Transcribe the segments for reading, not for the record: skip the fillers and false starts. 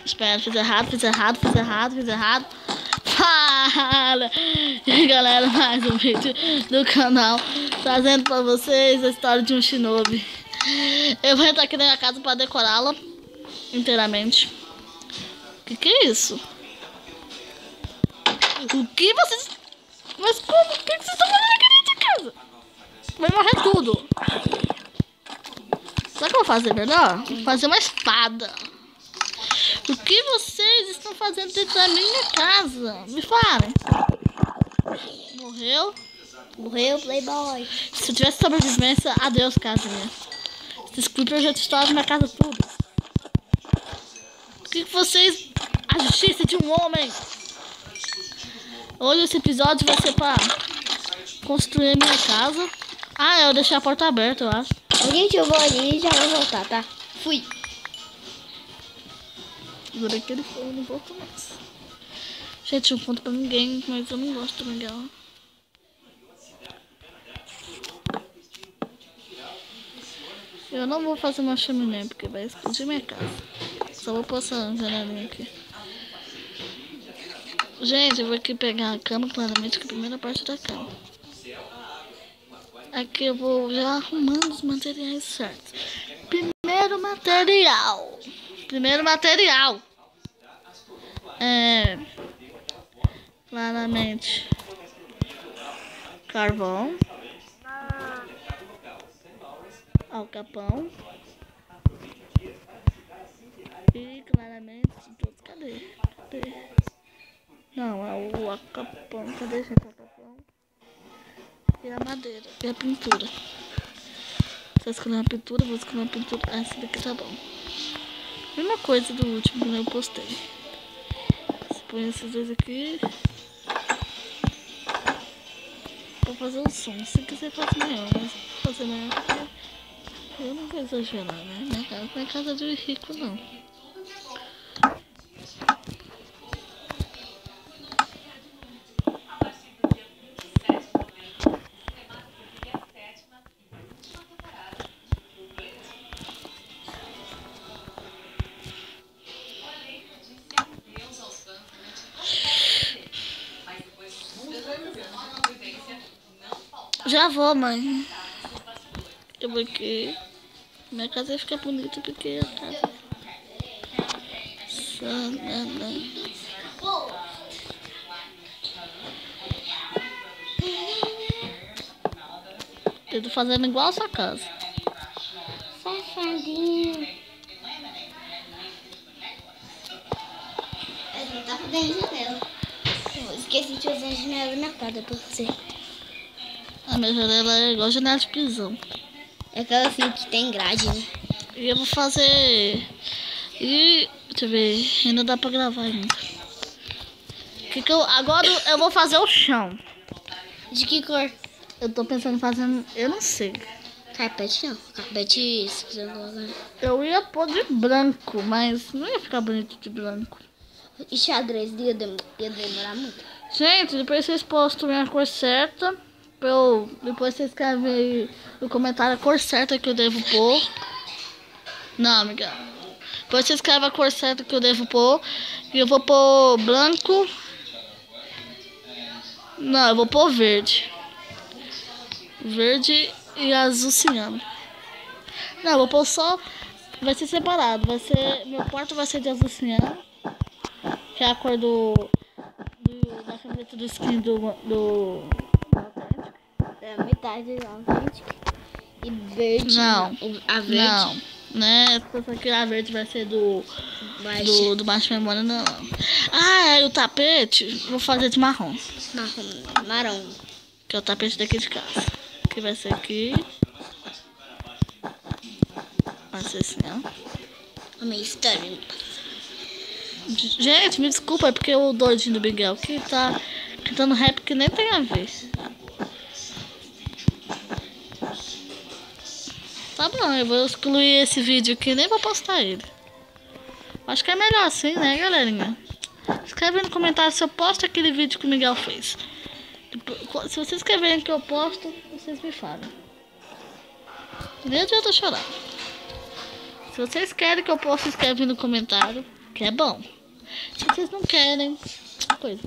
Espera, fiz errado. Fala! E aí, galera, mais um vídeo do canal trazendo pra vocês a história de um shinobi. Eu vou entrar aqui na minha casa pra decorá-la inteiramente. Que é isso? O que vocês... Mas como? O que vocês estão fazendo aqui dentro de casa? Vai morrer tudo. Sabe o que eu vou fazer melhor? Vou fazer uma espada. O que vocês estão fazendo dentro da minha casa? Me falem. Morreu? Morreu, Playboy. Se eu tivesse sobrevivência, adeus, casinha. Esses creepers já destruíram minha casa tudo. O que vocês... A justiça de um homem. Hoje esse episódio vai ser pra construir a minha casa. Ah, eu deixei a porta aberta, eu acho. Gente, eu vou ali e já vou voltar, tá? Fui. Agora que ele foi, eu não volto mais. Gente, eu não conto pra ninguém, mas eu não gosto do Miguel. Eu não vou fazer uma chaminé, porque vai explodir minha casa. Só vou pôr essa janelinha aqui. Gente, eu vou aqui pegar a cama, claramente, que é a primeira parte da cama. Aqui eu vou já arrumando os materiais certos. Primeiro material. É... Claramente. Carvão. Alcapão. E claramente... Cadê? Não, é o alcapão. Cadê esse alcapão? E a madeira. E a pintura. Se eu escolher uma pintura, eu vou escolher uma pintura. Ah, esse daqui tá bom. Mesma coisa do último que eu postei. Você põe esses dois aqui. Vou fazer o som. Se quiser fazer maior, mas vou fazer maior porque eu não vou exagerar, né? Minha casa não é casa de rico, não. Já vou, mãe. Eu vou aqui. Minha casa vai ficar bonita porque a casa... Eu tô fazendo igual a sua casa. Safadinho. Eu não tá fazendo janela. Eu esqueci de usar a janela da minha casa pra você. A minha janela é igual janela de prisão. É aquela assim que tem grade, né? E eu vou fazer... E... Deixa eu ver. Ainda dá pra gravar ainda. Agora eu vou fazer o chão. De que cor? Eu tô pensando em fazer... Eu não sei. Carpete não. Carpete... Se quiser colocar. Eu ia pôr de branco, mas não ia ficar bonito de branco. E xadrez ia demorar muito. Gente, depois vocês postam a cor certa. Depois vocês escrevem aí no comentário a cor certa que eu devo pôr. Não, amiga. Depois você escreve a cor certa que eu devo pôr. E eu vou pôr branco. Não, eu vou pôr verde. Verde e azul ciano. Não, eu vou pôr só... Vai ser separado. Meu quarto vai ser de azul ciano. Que é a cor da camiseta do skin do É a metade do Authentic. E verde. Não. A verde. Não, né? Essa aqui a verde vai ser do baixo memória, não. Ah, é o tapete. Vou fazer de marrom. Marrom. Que é o tapete daqui de casa. Que vai ser aqui. Vai ser assim, ó. A minha história. Gente, me desculpa, é porque o doidinho do Miguel aqui tá cantando rap que nem tem a ver. Tá bom, eu vou excluir esse vídeo aqui e nem vou postar ele. Acho que é melhor assim, né, galerinha? Escreve no comentário se eu posto aquele vídeo que o Miguel fez. Se vocês escreverem que eu posto, vocês me falam. Nem adianta chorar. Se vocês querem que eu possa, escreve no comentário. que é bom. Se vocês não querem, coisa.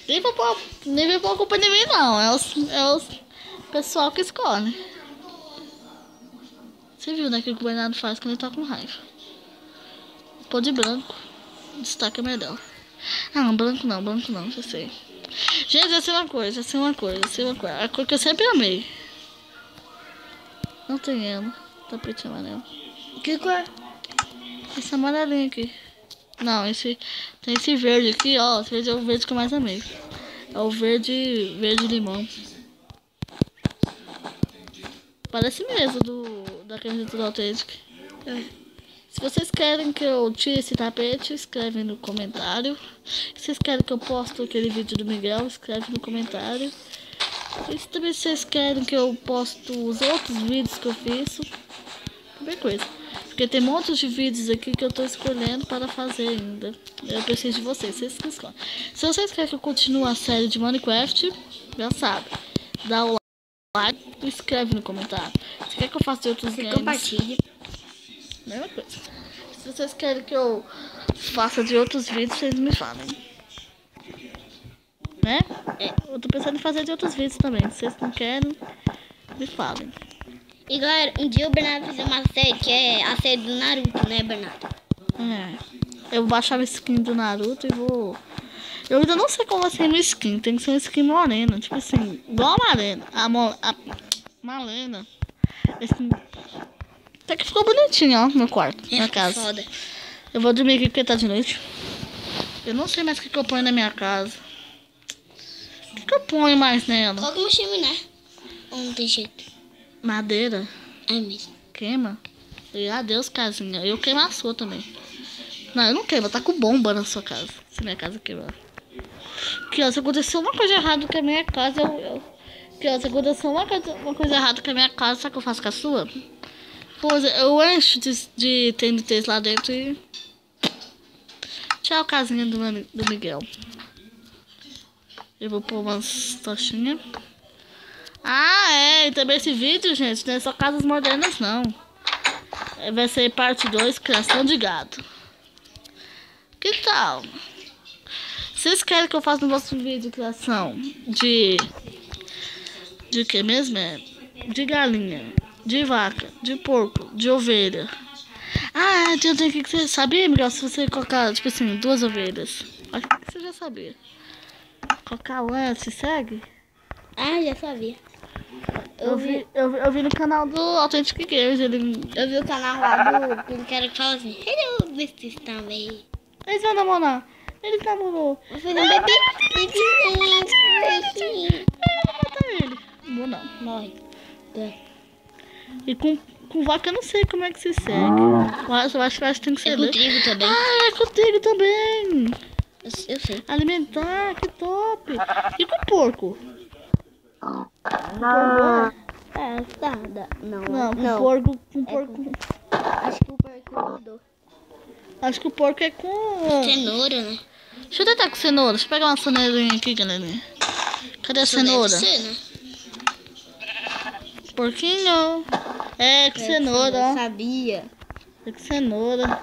Nem vou pôr a culpa em mim, não. É os pessoal que escolhe. Você viu, né, que o Bernardo faz quando ele tá com raiva. Pôr de branco. Destaque é melhor. Ah, não, branco não, já sei. Gente, essa é uma coisa. A cor que eu sempre amei. Não tem ela. Tapete amarelo. Que cor? Esse amarelinho aqui. Não, tem esse verde aqui, ó. Esse verde é o verde que eu mais amei. É o verde limão. Parece mesmo da camiseta do Authentic. Se vocês querem que eu tire esse tapete, escreve no comentário. Se vocês querem que eu poste aquele vídeo do Miguel, escreve no comentário. E se também vocês querem que eu poste os outros vídeos que eu fiz, qualquer coisa. Porque tem montes de vídeos aqui que eu tô escolhendo para fazer ainda. Eu preciso de vocês que escolhem. Se vocês querem que eu continue a série de Minecraft, já sabe. Dá o like e escreve no comentário. Se quer que eu faça de outros games, compartilhe. Mesma coisa. Se vocês querem que eu faça de outros vídeos, vocês me falem. Né? Eu tô pensando em fazer de outros vídeos também. Se vocês não querem, me falem. E galera, um dia o Bernardo fez uma série que é a série do Naruto, né, Bernardo? Eu vou baixar a skin do Naruto e vou... Eu ainda não sei qual vai ser a minha skin. Tem que ser uma skin morena. Tipo assim, igual a Malena. A Malena. Skin... Até que ficou bonitinho, ó, no meu quarto, na casa. Foda. Eu vou dormir aqui porque tá de noite. Eu não sei mais o que eu ponho na minha casa. O que eu ponho mais nela? Coloca uma chaminé. Ou não tem jeito? Madeira. É mesmo. Queima. E adeus, casinha. Eu queimo a sua também. Não, eu não queimo. Tá com bomba na sua casa. Se minha casa queimar. Aqui, ó, se aconteceu uma coisa errada com a minha casa, Aqui, ó, se aconteceu uma coisa errada com a minha casa, sabe o que eu faço com a sua? Pois eu encho de TNTs lá dentro e... Tchau, casinha do Miguel. Eu vou pôr umas tochinhas. E também esse vídeo, gente, não é só casas modernas, não. Vai ser parte 2, criação de gado. Que tal? Vocês querem que eu faça no vosso vídeo criação de que mesmo? De galinha, de vaca, de porco, de ovelha. Eu tenho que você sabia, Miguel, se você colocar, tipo assim, 2 ovelhas. Acho que você já sabia. Colocar o se segue? Já sabia. Eu vi no canal do Authentic Games, Eu vi o canal lá do cara que fala assim, hello, vocês também. Eles vão namorar. Eles namorou. Vou fazer um bebê. Matar ele. Vou não. Morre. E com vaca eu não sei como é que se segue. Eu acho que tem que ser. É com trigo também. É com trigo também. Eu sei. Alimentar, que top. E com porco? Não, com porco. Acho que o porco mudou. Acho que o porco é com... Cenoura, né? Deixa eu tentar com cenoura. Deixa eu pegar uma cenourinha aqui, galerinha. Cadê a cenoura? Deve ser, né? Porquinho. Com cenoura, ó. Sabia. É com cenoura.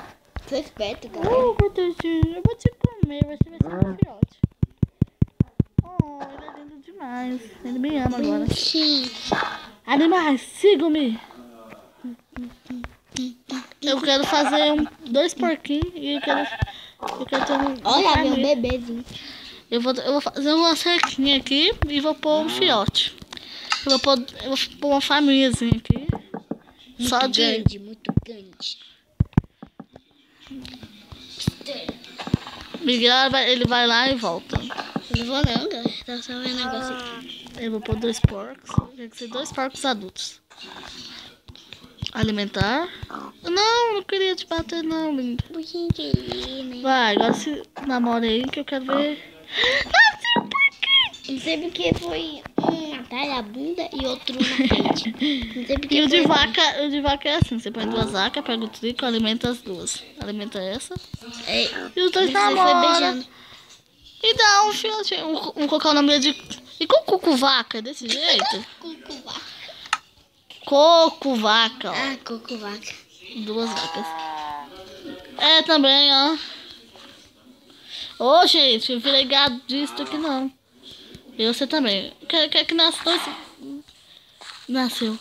Tô esperto, cara. Coitadinho. Eu vou te comer. Vai ser um filhote. Ele é lindo demais. Ele me ama agora. Sim. Animais, sigam-me. Eu quero fazer 2 porquinhos e eu quero ter Olha, meu bebezinho. Eu vou fazer uma cerquinha aqui e vou pôr um filhote. Eu vou pôr uma famíliazinha aqui. Muito grande. Miguel, ele vai lá e volta. Não vou não, galera. Tá só vendo negócio aqui. Eu vou pôr 2 porcos. Tem que ser 2 porcos adultos. Alimentar. Não queria te bater não, lindo. Vai, agora se namora aí que eu quero ver. Nasceu um porquinho! Não sei porque foi um atrás da bunda e outro na frente. Não sei porque E o de vaca é assim, você põe 2 vacas, pega o trigo, alimenta as 2. Alimenta essa. E os 2 namoram. E dá um filhotinho. Vamos colocar o nome de... E com cucu-vaca, desse jeito? Cucu-vaca. Coco-vaca, ó. Cucu-vaca. 2 vacas. Também, ó. Ô, gente, eu virei gado disso aqui não. E você também. Quer que nasce dois... Nasceu.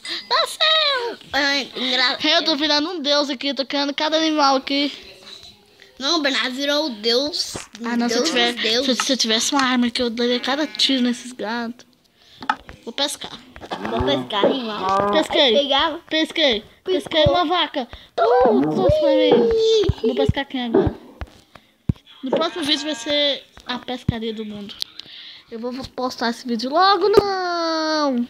Eu tô virando um deus aqui, tô criando cada animal aqui. Não, o Bernardo virou o Deus. Ah, não, Deus se eu tivesse uma arma aqui, eu daria cada tiro nesses gatos. Vou pescar. Vou pescar, animal. Pesquei. Pegava. Pesquei uma vaca. Trouxe pra mim. Vou pescar quem agora? No próximo vídeo vai ser a pescaria do mundo. Eu vou postar esse vídeo logo, não.